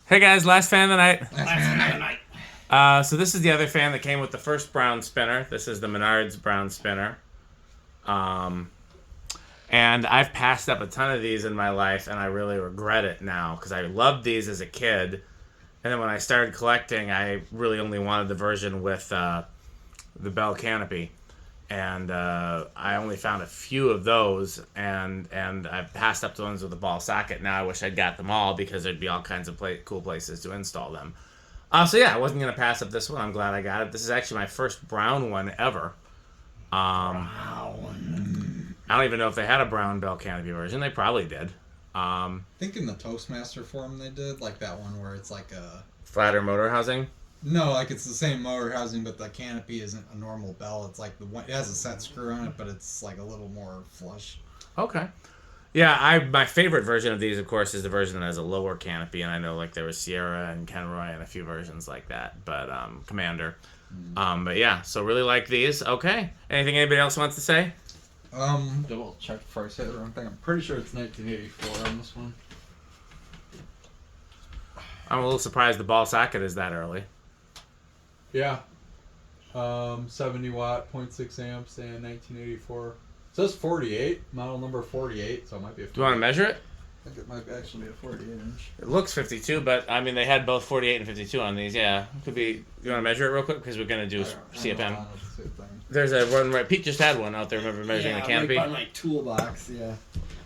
Hey guys, last fan of the night. Last fan of the night. So this is the other fan that came with the first brown spinner. This is the Menards brown spinner. And I've passed up a ton of these in my life, and I really regret it now because I loved these as a kid. And then when I started collecting, I really only wanted the version with the bell canopy. And I only found a few of those, and I've passed up the ones with the ball socket. Now I wish I'd got them all because there'd be all kinds of cool places to install them. So yeah, I wasn't going to pass up this one. I'm glad I got it. This is actually my first brown one ever. Brown. I don't even know if they had a brown bell canopy version. They probably did. I think in the Toastmaster form they did, like that one where it's like a... Flatter motor housing? No, like it's the same motor housing, but the canopy isn't a normal bell. It's like the one, it has a set screw on it, but it's like a little more flush. Okay. Yeah, my favorite version of these, of course, is the version that has a lower canopy, and I know like there was Sierra and Kenroy and a few versions like that, but Commander. But yeah, so really like these. Okay. Anything anybody else wants to say? Double check before I say the wrong thing. I'm pretty sure it's 1984 on this one. I'm a little surprised the ball socket is that early. Yeah. 70 watt, 0.6 amps, and 1984. It says 48, model number 48, so it might be a 48. Do you want to measure it? I think it might actually be a 48 inch. It looks 52, but I mean they had both 48 and 52 on these. Yeah, could be. You want to measure it real quick because we're gonna do CFM. There's a one right. Pete just had one out there. Remember measuring the canopy? Right by my toolbox. Yeah,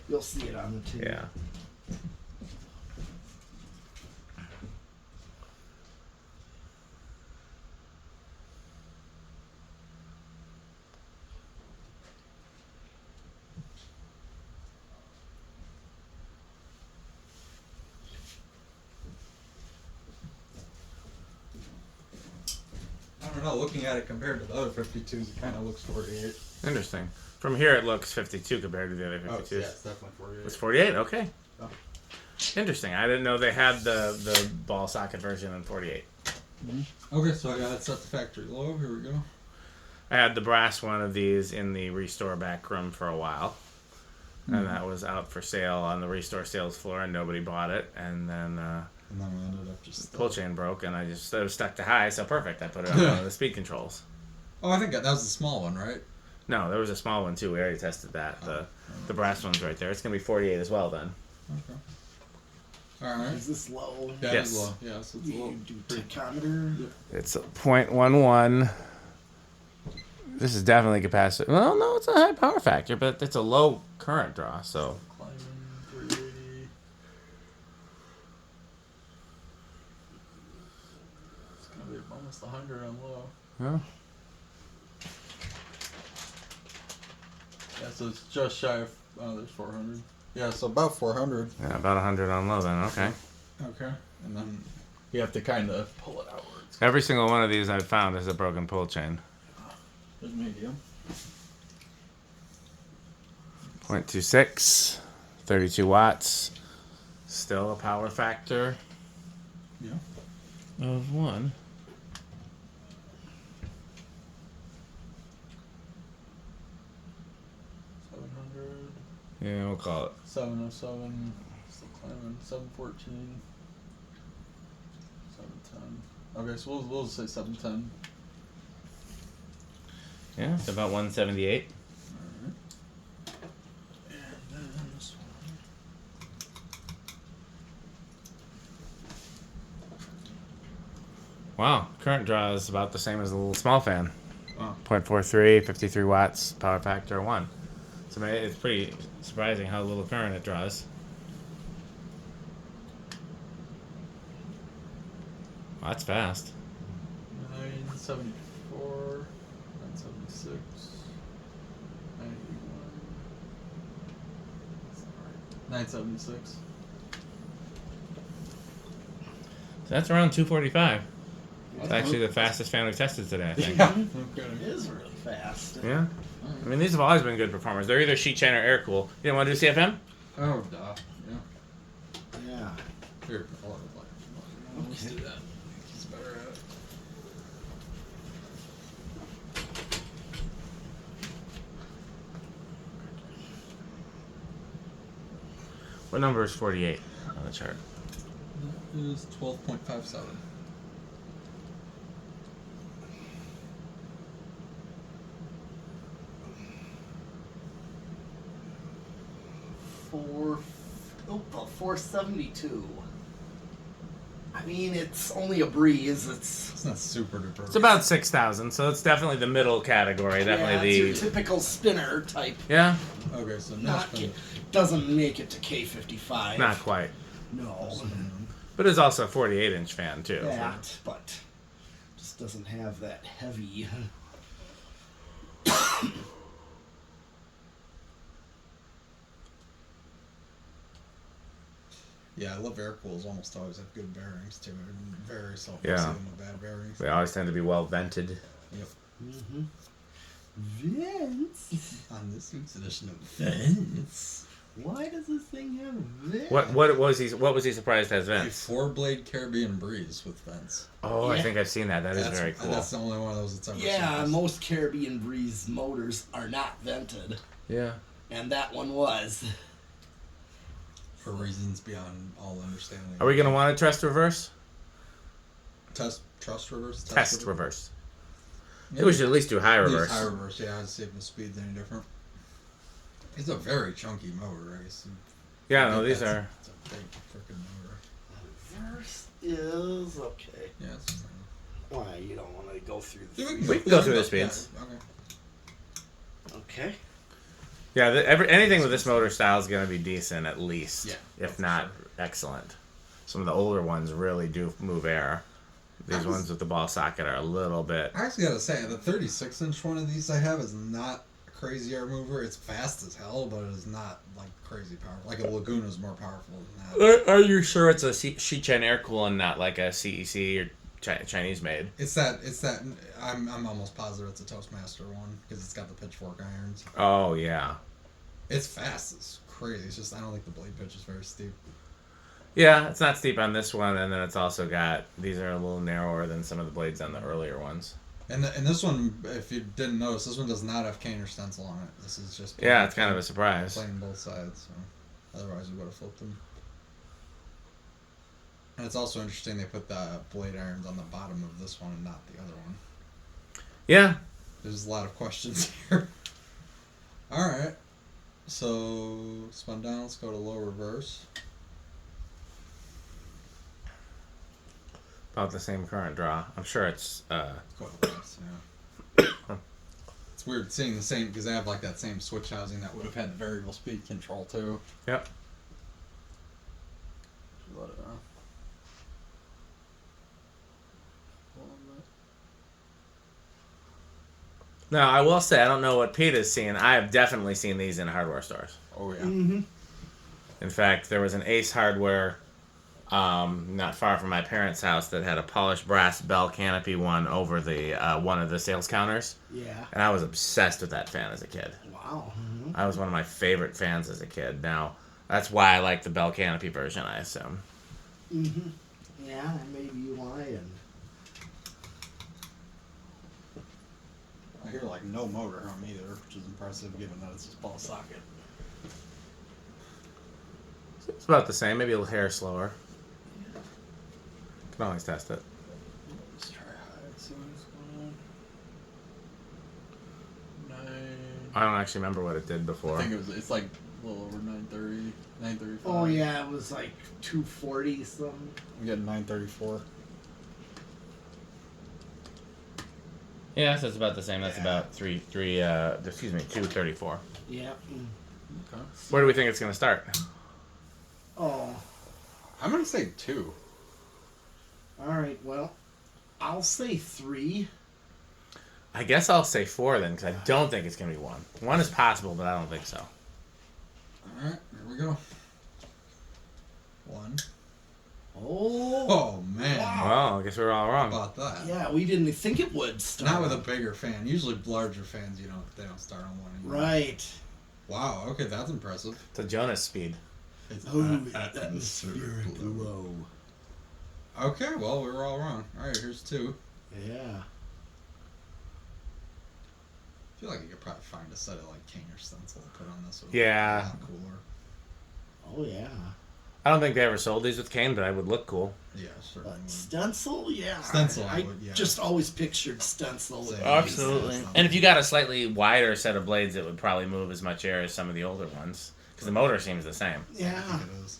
you'll see it on the tube. Yeah. I don't know, looking at it compared to the other 52s, it kind of looks 48. Interesting. From here it looks 52 compared to the other 52s. Oh, yeah, it's definitely 48. It's 48? Okay. Oh. Interesting. I didn't know they had the ball socket version in 48. Okay, so I got it set to factory low. Here we go. I had the brass one of these in the restore back room for a while. And that was out for sale on the restore sales floor, and nobody bought it. And then And then we ended up just... the pull chain broke, and it was stuck to high, so perfect. I put it on one of the speed controls. Oh, I think that was the small one, right? No, there was a small one too. We already tested that. The brass one's right there. It's gonna be 48 as well then. Okay. Alright. Is this low? Yeah, Yes. it's low. Yeah, so it's a little... You do tachometer. It's a 0.11. This is definitely capacitor. Well, no, it's a high power factor, but it's a low current draw. So Climbing 380. It's going to be almost 100 on low. yeah. Yeah, so it's just shy of, there's 400. Yeah, so about 400. Yeah, about 100 on low then. Okay. Okay. And then... You have to kind of pull it outwards. Every single one of these I've found is a broken pull chain. There's medium. 0.26, 32 watts. Still a power factor. Yeah. Of 1. Yeah, we'll call it. 707, still climbing, 714, 710. Okay, so we'll say 710. Yeah, it's about 178. Alright. And then this one. Wow, current draw is about the same as the little small fan. Wow. 0.43, 53 watts, power factor 1. So it's pretty surprising how little current it draws. Well, that's fast. 974, 976, 981. 976. So that's around 245. It's actually the fastest fan we've tested today, I think. It is really fast. Yeah. I mean, these have always been good performers. They're either sheet chain or air cool. You didn't want to do CFM? Oh, duh. Yeah. Yeah. Here, I'll let it Let's do that. He's better at it. What number is 48 on the chart? is 12.57. About 472. I mean, it's only a breeze. It's not super duper. It's about 6,000, so it's definitely the middle category. Definitely it's the your typical spinner type. yeah, Okay, so Doesn't make it to K55. not quite, No. but it's also a 48-inch fan too. That, but just doesn't have that heavy. Yeah, I love air cools. Almost always have good bearings too. Very seldom Yeah. see them with bad bearings. They always tend to be well vented. Yep. Mm-hmm. Vince. On this week's edition of Vince, Why does this thing have vents? What was he surprised as a vents? 4-blade Caribbean Breeze with vents. Oh, I Yeah. think I've seen that. That is very cool. That's the only one of those that's ever Yeah, seen. most Caribbean Breeze motors are not vented, Yeah. and that one was. For reasons beyond all understanding. Are we gonna want to trust reverse? Trust reverse? Test reverse. Yeah. Maybe we should at least do high reverse. High reverse, yeah. I'd see if the speed's any different. It's a very chunky motor, I guess. Yeah, I no, think these that's- are. It's a big freaking motor. Reverse is okay. Yeah, it's fine. Why you don't want to go through the. We can go through the speeds. Yeah, okay. Okay. Yeah, anything with this motor style is going to be decent at least, Yeah, if for not excellent. Some of the older ones really do move air. These ones with the ball socket are a little bit. I actually gotta say, the 36-inch one of these I have is not a crazy air mover. It's fast as hell, but it is not like crazy powerful. Like a Laguna is more powerful than that. Are you sure it's a Chen air cool and not like a CEC or Chinese made? It's that. I'm almost positive it's a Toastmaster one because it's got the pitchfork irons. Oh yeah, It's fast. It's crazy. It's just I don't think the blade pitch is very steep. yeah. It's not steep on this one, and then it's also got these are a little narrower than some of the blades on the earlier ones. And this one, if you didn't notice, this one does not have cane or stencil on it. This is just Yeah, it's kind of a surprise. plain both sides. So otherwise, we would have flipped them. And it's also interesting they put the blade irons on the bottom of this one and not the other one. Yeah, There's a lot of questions here. All right. So spun down. Let's go to low reverse. about the same current draw. I'm sure it's. Go to reverse, yeah. It's weird seeing the same because they have like that same switch housing that would have had variable speed control too. Yep. Let it on. Now I will say I don't know what Pete has seen. I have definitely seen these in hardware stores. Oh yeah. Mm-hmm. In fact, there was an Ace Hardware, not far from my parents' house, that had a polished brass bell canopy one over the one of the sales counters, Yeah. and I was obsessed with that fan as a kid. Wow. I was one of my favorite fans as a kid. Now that's why I like the bell canopy version, I assume. Mm-hmm. Yeah, that may be why. And I hear like no motor hum either, which is impressive given that it's just ball socket. It's about the same, maybe a little hair slower. Can always test it. Let's try high and see what's going on. 9. I don't actually remember what it did before. I think it's like a little over 930, 935. oh yeah, it was like 240 something. I'm getting 934. Yeah, so it's about the same. That's about 234. Yeah. Okay. Where do we think it's going to start? Oh. I'm gonna say 2. All right. Well, I'll say 3. I guess I'll say 4 then, because I don't think it's going to be 1. 1 is possible, but I don't think so. Alright, here we go. 1. Oh. Oh man. Wow. Well, I guess we were all How wrong. about that? Yeah, we didn't think it would start. Not with a bigger fan. Usually larger fans, they don't start on 1 anymore. Right. Wow, okay, that's impressive. It's a Jonas speed. It's Oh, atmospheric glow. Okay, well, we were all wrong. Alright, here's 2. Yeah. I feel like you could probably find a set of like cane or stencil to put on this. It would Yeah. be a lot cooler. Oh yeah. I don't think they ever sold these with cane, but I would look cool. Yeah, certainly. Stencil, yeah. Stencil, I would, yeah. just always pictured stencil. With Same. Absolutely. These. And if you got a slightly wider set of blades, it would probably move as much air as some of the older ones. Because the motor seems the same. Yeah. I think it is.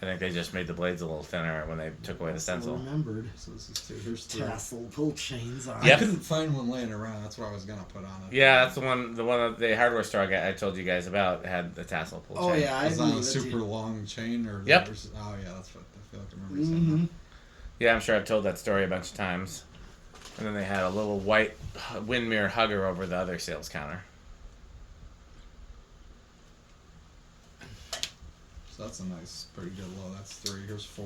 I think they just made the blades a little thinner when they took away the stencil. Remembered. So this is 2. Here's 3. Tassel pull chains on. Yep. I couldn't find one laying around. That's what I was gonna put on it. Yeah, that's the one at the hardware store I told you guys about had the tassel pull Oh chain. yeah, I It was on knew a that super too. long chain, or Yep. Oh yeah, that's what I feel like I remember you saying. Yeah, I'm sure I've told that story a bunch of times. And then they had a little white wind mirror hugger over the other sales counter. So that's a nice, pretty good low. That's 3. Here's 4.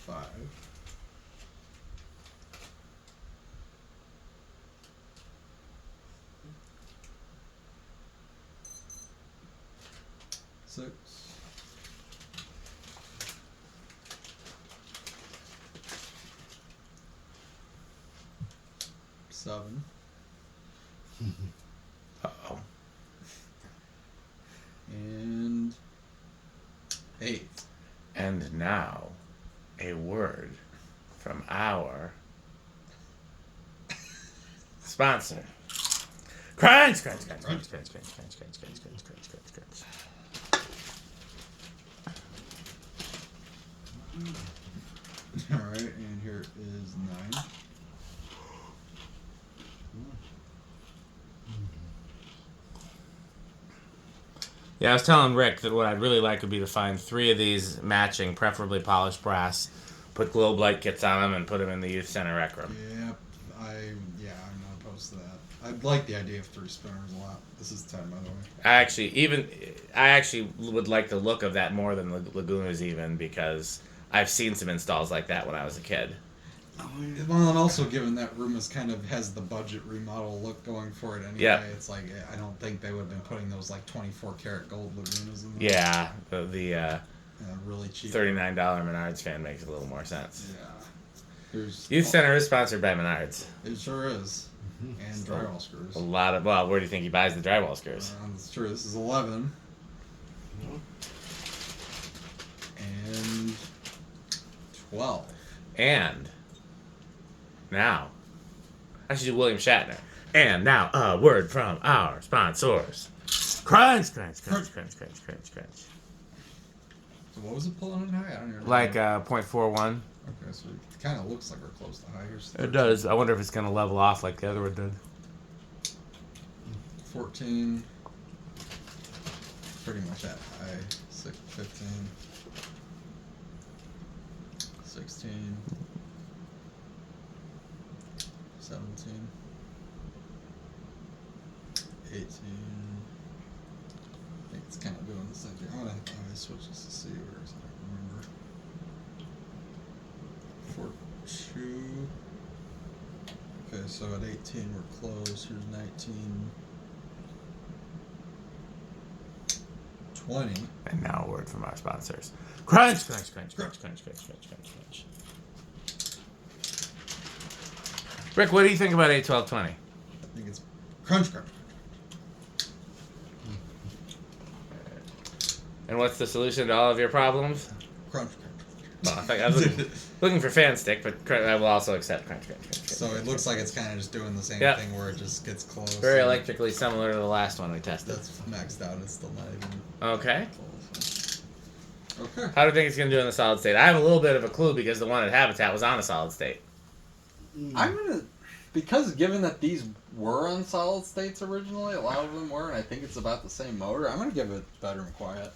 Five. 6. 7. Uh-oh. And 8. And now, a word from our sponsor. Crunch, crunch, crunch, crunch, crunch, crunch, crunch, crunch, crunch, crunch, crunch, crunch, crunch. Alright, and here is 9. Yeah, I was telling Rick that what I'd really like would be to find 3 of these matching, preferably polished brass, put globe light kits on them, and put them in the youth center rec room. Yep, I'm not opposed to that. I like the idea of 3 spinners a lot. This is 10, by the way. I actually would like the look of that more than Laguna's even, because I've seen some installs like that when I was a kid. Well, and also given that room has the budget remodel look going for it anyway, Yeah. it's like I don't think they would have been putting those like 24 karat gold Lagunas in there. Yeah, the Really cheap. $39 Menards fan makes a little more sense. Yeah. There's Youth Center is sponsored by Menards. It sure is. And drywall screws. A lot of, well, where do you think he buys the drywall screws? That's true. This is 11. And 12. And now, I should do William Shatner. And now, a word from our sponsors. Crunch, crunch, crunch, crunch, crunch, crunch, crunch. So what was it pulling in high? I don't even know. Like 0.41. Okay, so it kind of looks like we're close to high. Here's It does. I wonder if it's going to level off like the other one did. 14. Pretty much at high. 15. 16. 17. 18. I think it's kind of doing the same thing. I'm gonna switch this to see where it's at. Remember. 42. Okay, so at 18 we're close. Here's 19. 20. And now a word from our sponsors. Crunch, crunch, crunch, crunch, crunch, crunch, crunch, crunch, crunch. Rick, what do you think about A1220? I think it's crunch, crunch. And what's the solution to all of your problems? Crunch, crunch. Well, I was looking for fan stick, but I will also accept crunch, crunch, crunch, crunch. So it looks like it's kind of just doing the same Yep. thing where it just gets close. Very and electrically similar to the last one we tested. That's maxed out. It's still not even Okay. close. Okay. How do you think it's going to do in the solid state? I have a little bit of a clue because the one at Habitat was on a solid state. I'm gonna, because given that these were on solid states originally, a lot of them were, and I think it's about the same motor, I'm gonna give it bedroom quiet.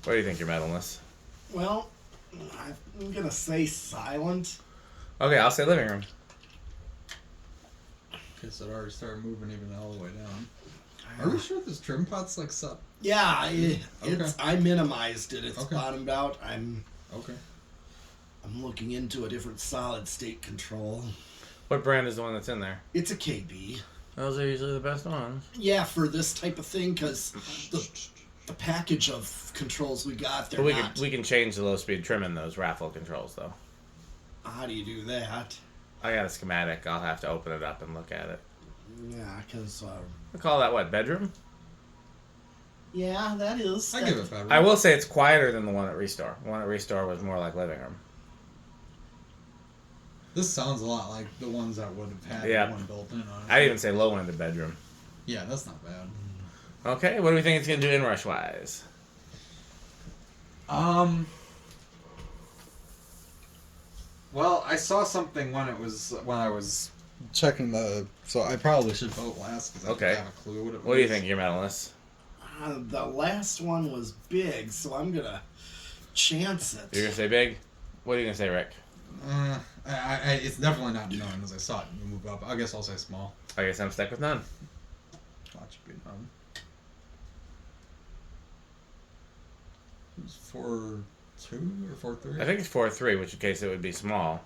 What do you think, your metalness? Well, I'm gonna say silent. Okay, I'll say living room. Okay, so it already started moving even all the way down. Are we sure this trim pot's like set? Yeah, Okay. I minimized it. It's Okay. bottomed out. I'm Okay. looking into a different solid state control. What brand is the one that's in there? It's a KB. Those are usually the best ones. Yeah, for this type of thing, because the package of controls we got, they're But not. we can change the low speed trim in those raffle controls though. How do you do that? I got a schematic. I'll have to open it up and look at it. Yeah, because We call that what, bedroom? yeah, that is. I give it better. I will say it's quieter than the one at Restore. The one at Restore was more like living room. This sounds a lot like the ones that would have had Yeah. one built in on it. I'd even say low end of bedroom. Yeah, that's not bad. Okay, what do we think it's going to do inrush wise? Well, I saw something when I was checking the. So I probably should vote last because I Okay. don't have a clue what it was. What do you think, your medalists? The last one was big, so I'm gonna chance it. You're going to say big? What are you going to say, Rick? It's definitely not known as I saw it move up. I guess I'll say small. I guess I'm stuck with none. Watch it be none. It was 4-2 or 4-3. I think it's 4-3, which in case it would be small.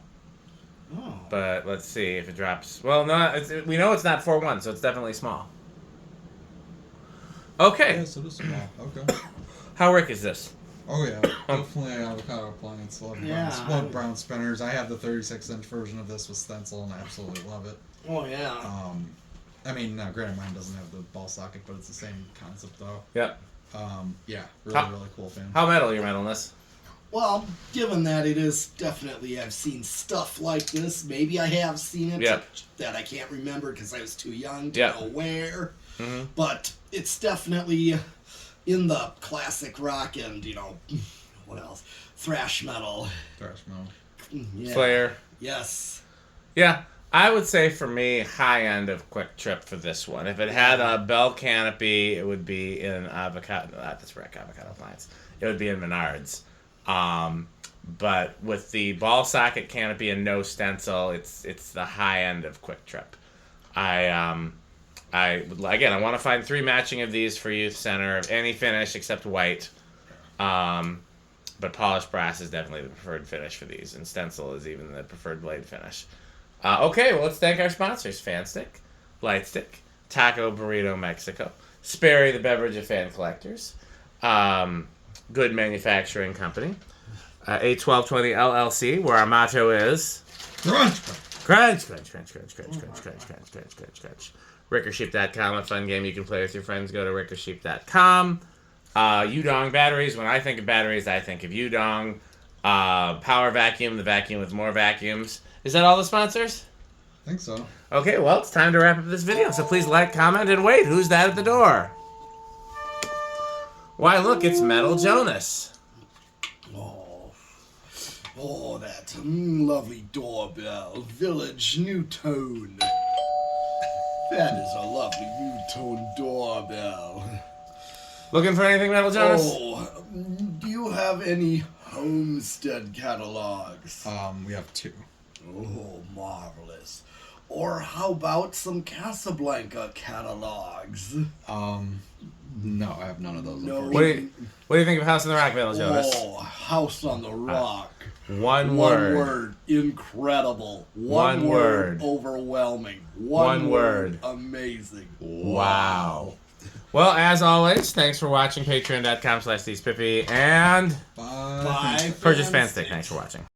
Oh. But let's see if it drops. Well, no, we know it's not 4-1, so it's definitely small. Okay. Yes, it is small. Okay. How Rick is this? Oh yeah, definitely avocado appliance. Love brown spinners. I have the 36-inch version of this with stencil, and I absolutely love it. Oh yeah. I mean, granted, mine doesn't have the ball socket, but it's the same concept though. Yep. Yeah, really cool fan. How metal your metalness? Well, given that it is definitely, I've seen stuff like this. Maybe I have seen it Yep. that I can't remember because I was too young to Yep. know where. Mm-hmm. But it's definitely in the classic rock and, what else? Thrash metal. Thrash metal. Yeah. Slayer. Yes. Yeah, I would say for me, high end of Quick Trip for this one. If it had a bell canopy, it would be in avocado. That's Rick, avocado appliance. It would be in Menards. But with the ball socket canopy and no stencil, it's the high end of Quick Trip. I want to find 3 matching of these for Youth Center of any finish except white. But polished brass is definitely the preferred finish for these, and stencil is even the preferred blade finish. Okay, well, let's thank our sponsors: Fanstick, Lightstick, Taco Burrito Mexico, Sperry the Beverage of Fan Collectors, Good Manufacturing Company, A1220 LLC, where our motto is Crunch! crunch, crunch, crunch, crunch, crunch, crunch, crunch, crunch, crunch, crunch, crunch. Rickersheep.com, a fun game you can play with your friends. Go to rickersheep.com. Udong batteries. When I think of batteries, I think of Udong. Power vacuum, the vacuum with more vacuums. Is that all the sponsors? I think so. Okay, well, it's time to wrap up this video. So please like, comment, and wait. Who's that at the door? Why, look, it's Metal Jonas. Oh, that lovely doorbell. Village New Tone. That is a lovely New Tone doorbell. Looking for anything, Metal Jonas? Oh, do you have any Homestead catalogs? We have 2. Oh, marvelous. Or how about some Casablanca catalogs? No, I have none of those. No. What do you think of House on the Rock, Metal Jonas? Oh, House on the Rock. One One word. word. Incredible. One word. Overwhelming. One word. Amazing. Wow. Well, as always, thanks for watching. Patreon.com/ThesePippy and Bye. Bye. purchase Fanstick. Thanks for watching.